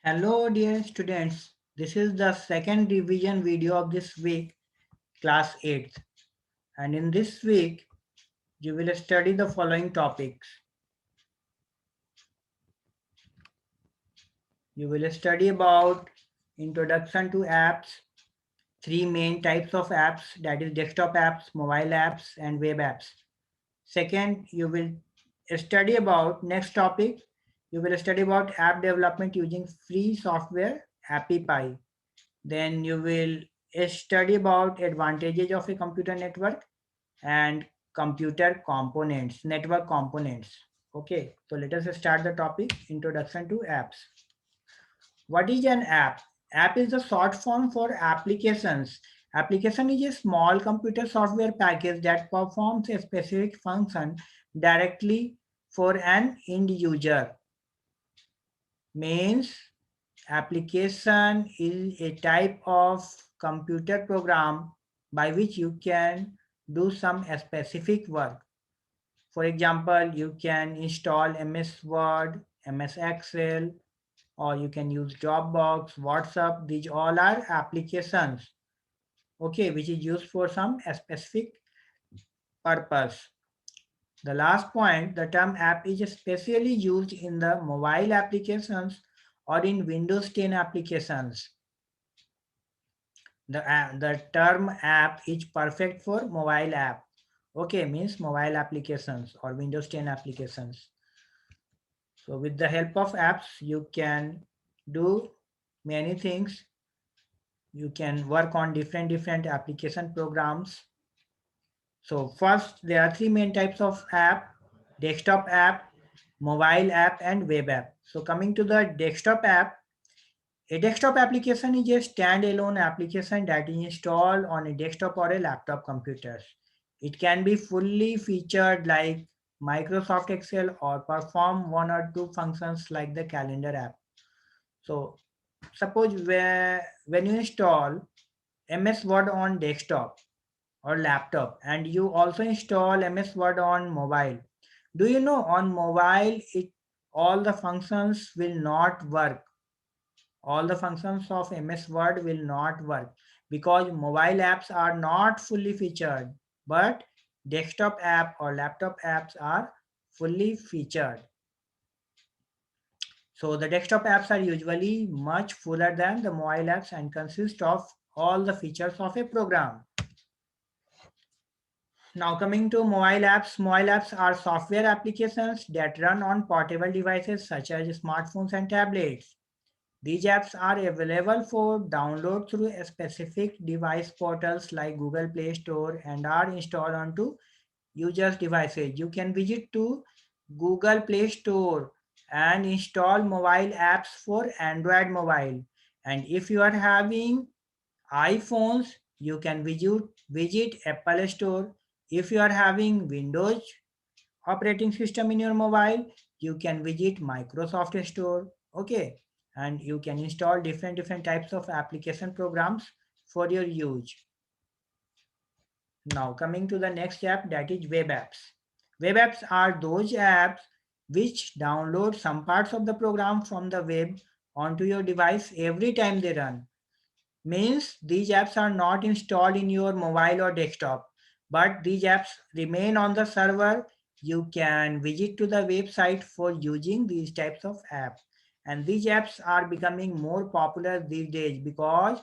Hello dear students, this is the second revision video of this week, class 8th. And in this week, you will study the following topics. You will study about introduction to apps, three main types of apps, that is desktop apps, mobile apps and web apps. Second, you will study about next topic. You will study about app development using free software, AppyPie. Then you will study about advantages of a computer network and computer components, network components. Okay, so let us start the topic, introduction to apps. What is an app? App is the short form for applications. Application is a small computer software package that performs a specific function directly for an end user. Means application is a type of computer program by which you can do some specific work. For example, you can install MS Word, MS Excel, or you can use Dropbox, WhatsApp. These all are applications, okay, which is used for some specific purpose. The last point, the term app is especially used in the mobile applications or in Windows 10 applications. The term app is perfect for mobile app. Okay, means mobile applications or Windows 10 applications. So with the help of apps, you can do many things. You can work on different application programs. So first, there are three main types of app: desktop app, mobile app, and web app. So coming to the desktop app, a desktop application is a standalone application that is installed on a desktop or a laptop computer. It can be fully featured like Microsoft Excel or perform one or two functions like the calendar app. So suppose when you install MS Word on desktop or laptop and you also install MS Word on mobile, do you know on mobile it all the functions will not work. All the functions of MS Word will not work because mobile apps are not fully featured, but desktop app or laptop apps are fully featured. So the desktop apps are usually much fuller than the mobile apps and consist of all the features of a program. Now coming to mobile apps are software applications that run on portable devices such as smartphones and tablets. These apps are available for download through specific device portals like Google Play Store and are installed onto users' devices. You can visit to Google Play Store and install mobile apps for Android mobile. And if you are having iPhones, you can visit Apple Store. If you are having Windows operating system in your mobile, you can visit Microsoft Store. Okay, and you can install different types of application programs for your use. Now coming to the next app, that is web apps. Web apps are those apps which download some parts of the program from the web onto your device every time they run. Means these apps are not installed in your mobile or desktop, but these apps remain on the server. You can visit to the website for using these types of apps, and these apps are becoming more popular these days because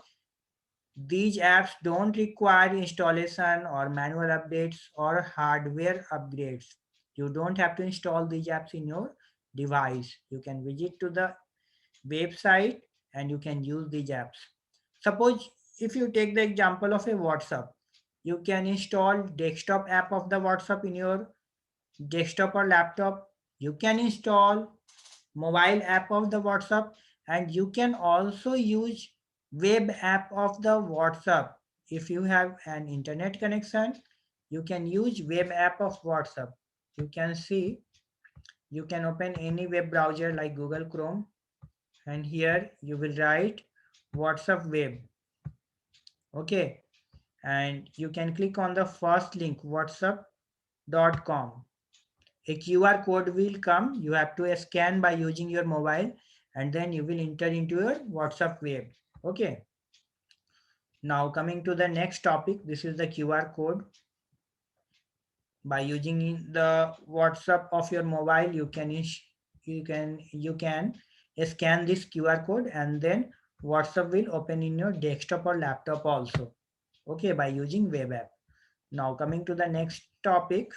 these apps don't require installation or manual updates or hardware upgrades. You don't have to install these apps in your device. You can visit to the website and you can use these apps. Suppose if you take the example of a WhatsApp, you can install desktop app of the WhatsApp in your desktop or laptop. You can install mobile app of the WhatsApp and you can also use web app of the WhatsApp. If you have an internet connection, you can use web app of WhatsApp. You can see, you can open any web browser like Google Chrome and here you will write WhatsApp web. Okay, and you can click on the first link whatsapp.com. A QR code will come. You have to scan by using your mobile and then you will enter into your WhatsApp web. Okay. Now coming to the next topic, this is the QR code. By using the WhatsApp of your mobile, you can scan this QR code, and then WhatsApp will open in your desktop or laptop also. Okay, by using web app. Now coming to the next topic,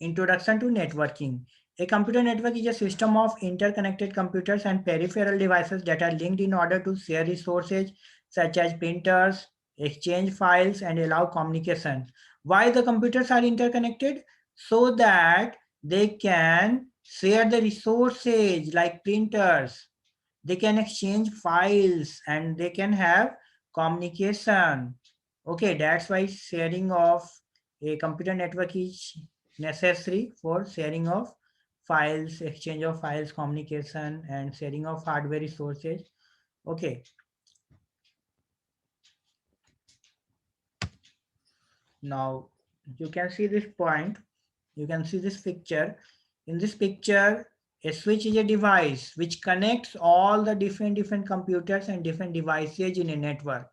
introduction to networking. A computer network is a system of interconnected computers and peripheral devices that are linked in order to share resources such as printers, exchange files, and allow communication. Why the computers are interconnected? So that they can share the resources like printers, they can exchange files, and they can have communication. Okay, that's why sharing of a computer network is necessary for sharing of files, exchange of files, communication, and sharing of hardware resources. Okay, now you can see this point, you can see this picture. In this picture, a switch is a device which connects all the different computers and different devices in a network.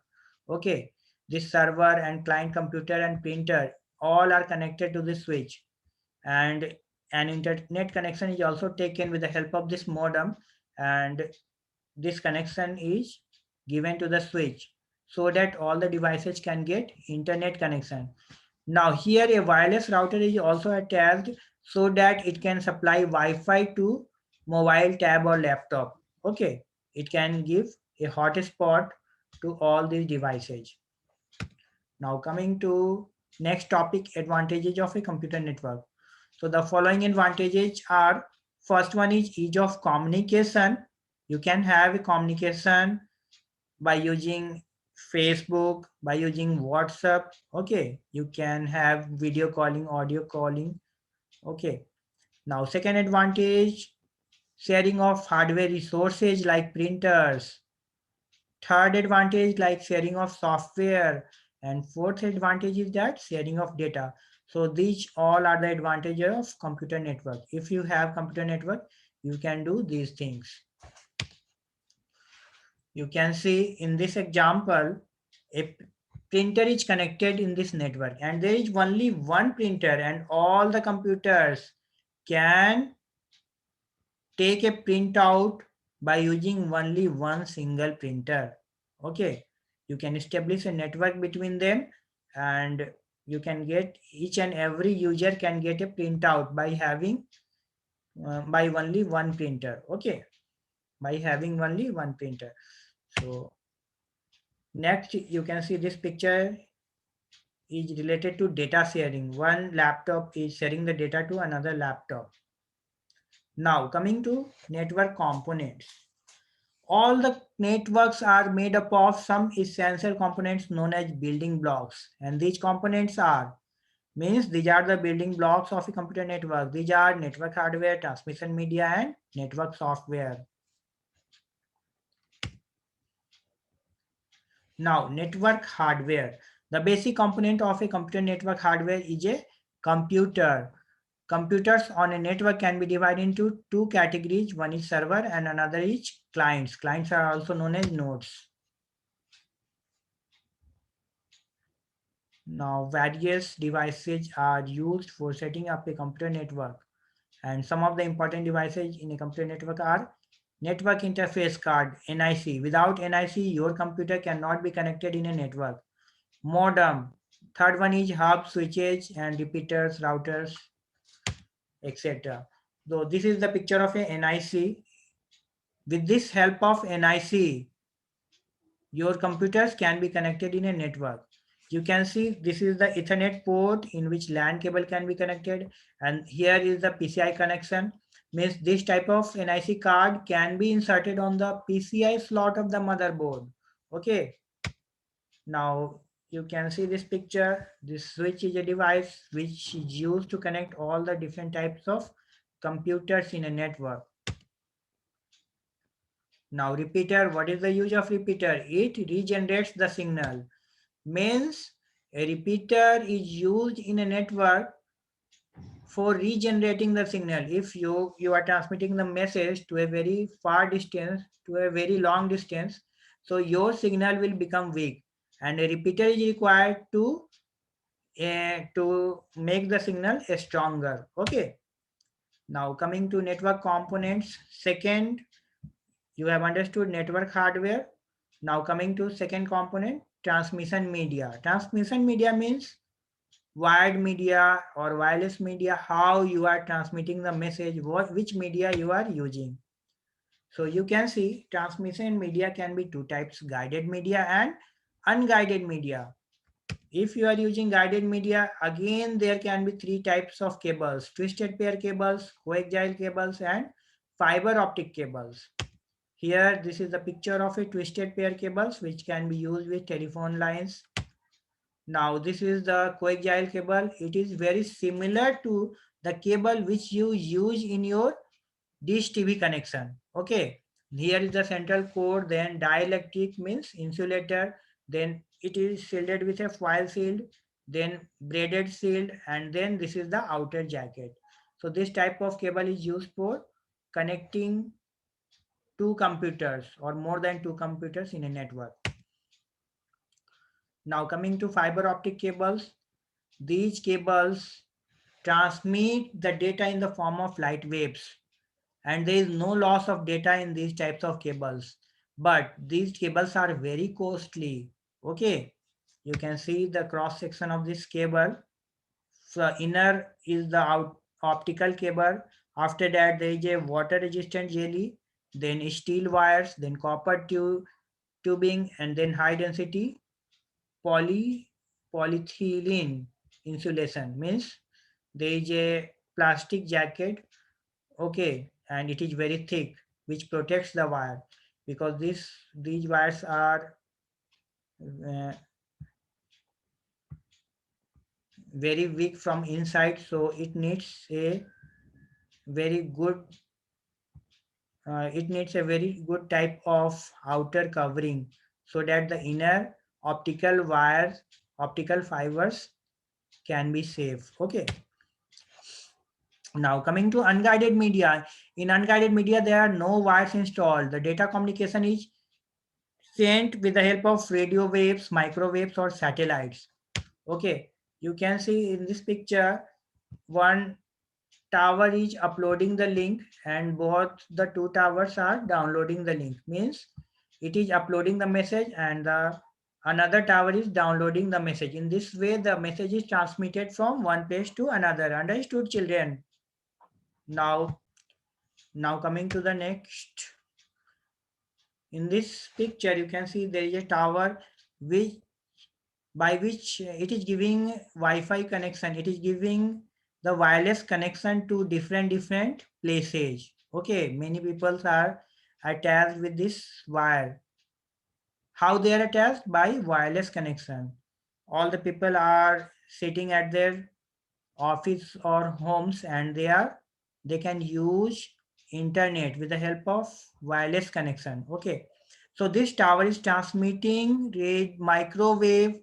Okay, this server and client computer and printer all are connected to the switch, and an internet connection is also taken with the help of this modem, and this connection is given to the switch so that all the devices can get internet connection. Now here a wireless router is also attached so that it can supply Wi-Fi to mobile tab or laptop. Okay, it can give a hotspot to all these devices. Now coming to next topic, advantages of a computer network. So the following advantages are, first one is ease of communication. You can have a communication by using Facebook, by using WhatsApp. Okay, you can have video calling, audio calling. Okay, now second advantage, sharing of hardware resources like printers. Third advantage, like sharing of software. And fourth advantage is that sharing of data. So these all are the advantages of computer network. If you have computer network, you can do these things. You can see in this example, a printer is connected in this network, and there is only one printer, and all the computers can take a printout by using only one single printer. Okay, you can establish a network between them, and you can get, each and every user can get a printout by having by only one printer. Okay, by having only one printer. So next, you can see this picture is related to data sharing. One laptop is sharing the data to another laptop. Now coming to network components. All the networks are made up of some essential components known as building blocks. And these components are, means these are the building blocks of a computer network. These are network hardware, transmission media, and network software. Now, network hardware. The basic component of a computer network hardware is a computer. Computers on a network can be divided into two categories. One is server and another is clients. Clients are also known as nodes. Now, various devices are used for setting up a computer network. And some of the important devices in a computer network are network interface card, NIC. Without NIC, your computer cannot be connected in a network. Modem. Third one is hub, switches, and repeaters, routers, etc. So this is the picture of a NIC. With this help of NIC, your computers can be connected in a network. You can see this is the Ethernet port in which LAN cable can be connected, and here is the PCI connection. Means this type of NIC card can be inserted on the PCI slot of the motherboard. Okay. Now you can see this picture. This switch is a device which is used to connect all the different types of computers in a network. Now repeater, what is the use of repeater? It regenerates the signal. Means a repeater is used in a network for regenerating the signal. If you are transmitting the message to a very far distance, to a very long distance, so your signal will become weak, and a repeater is required to make the signal stronger. Okay. Now coming to network components. Second, you have understood network hardware. Now coming to second component, transmission media. Transmission media means wired media or wireless media, how you are transmitting the message, which media you are using. So you can see transmission media can be two types, guided media and unguided media. If you are using guided media, again there can be three types of cables: twisted pair cables, coaxial cables, and fiber optic cables. Here, this is the picture of a twisted pair cables which can be used with telephone lines. Now, this is the coaxial cable. It is very similar to the cable which you use in your dish TV connection. Okay. Here is the central core, then dielectric means insulator, then it is shielded with a foil shield, then braided shield, and then this is the outer jacket. So this type of cable is used for connecting two computers or more than two computers in a network. Now coming to fiber optic cables, these cables transmit the data in the form of light waves, and there is no loss of data in these types of cables. But these cables are very costly. Okay, you can see the cross section of this cable. So inner is the optical cable. After that, there is a water resistant jelly, then steel wires, then copper tubing, and then high density polyethylene insulation. Means there is a plastic jacket, okay, and it is very thick, which protects the wire, because these wires are uh, very weak from inside, so it needs a very good type of outer covering, so that the inner optical fibers can be safe. Okay. Now coming to unguided media. In unguided media, there are no wires installed. The data communication is sent with the help of radio waves, microwaves, or satellites. Okay, you can see in this picture, one tower is uploading the link and both the two towers are downloading the link. Means it is uploading the message and another tower is downloading the message. In this way, the message is transmitted from one place to another. Understood, children? Now, coming to the next. In this picture, you can see there is a tower which by which it is giving Wi-Fi connection. It is giving the wireless connection to different places. Okay, many people are attached with this wire. How they are attached? By wireless connection. All the people are sitting at their office or homes, and they can use internet with the help of wireless connection. Okay, so this tower is transmitting microwave,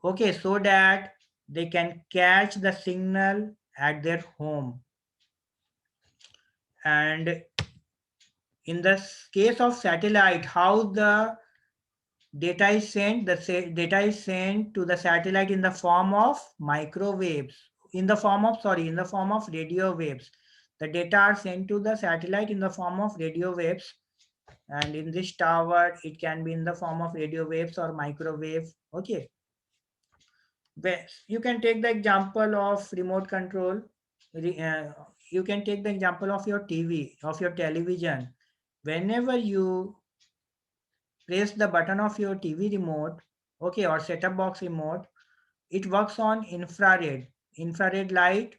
okay, so that they can catch the signal at their home. And in the case of satellite, how the data is sent, data is sent to the satellite in the form of microwaves, in the form of radio waves. The data are sent to the satellite in the form of radio waves, and in this tower it can be in the form of radio waves or microwave. Okay, you can take the example of remote control. You can take the example of your television. Whenever you press the button of your TV remote, okay, or set-top box remote, it works on infrared. Infrared light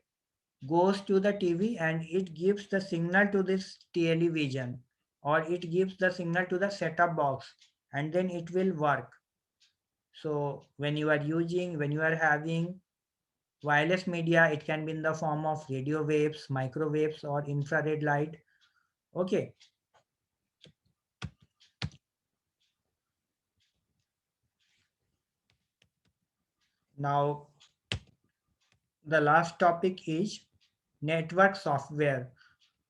goes to the TV and it gives the signal to this television, or it gives the signal to the set-top box, and then it will work. So when you are having wireless media, it can be in the form of radio waves, microwaves, or infrared light. Okay. Now, the last topic is network software.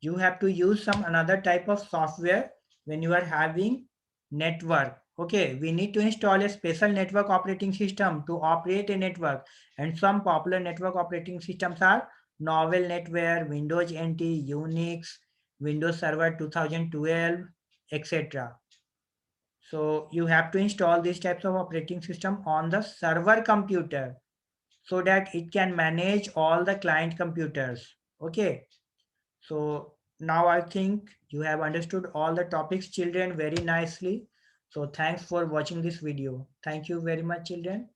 You have to use some another type of software when you are having network. Okay, we need to install a special network operating system to operate a network, and some popular network operating systems are Novel NetWare, Windows NT, Unix, Windows Server 2012, etc. So you have to install these types of operating system on the server computer so that it can manage all the client computers. Okay, so now I think you have understood all the topics, children, very nicely. So thanks for watching this video. Thank you very much, children.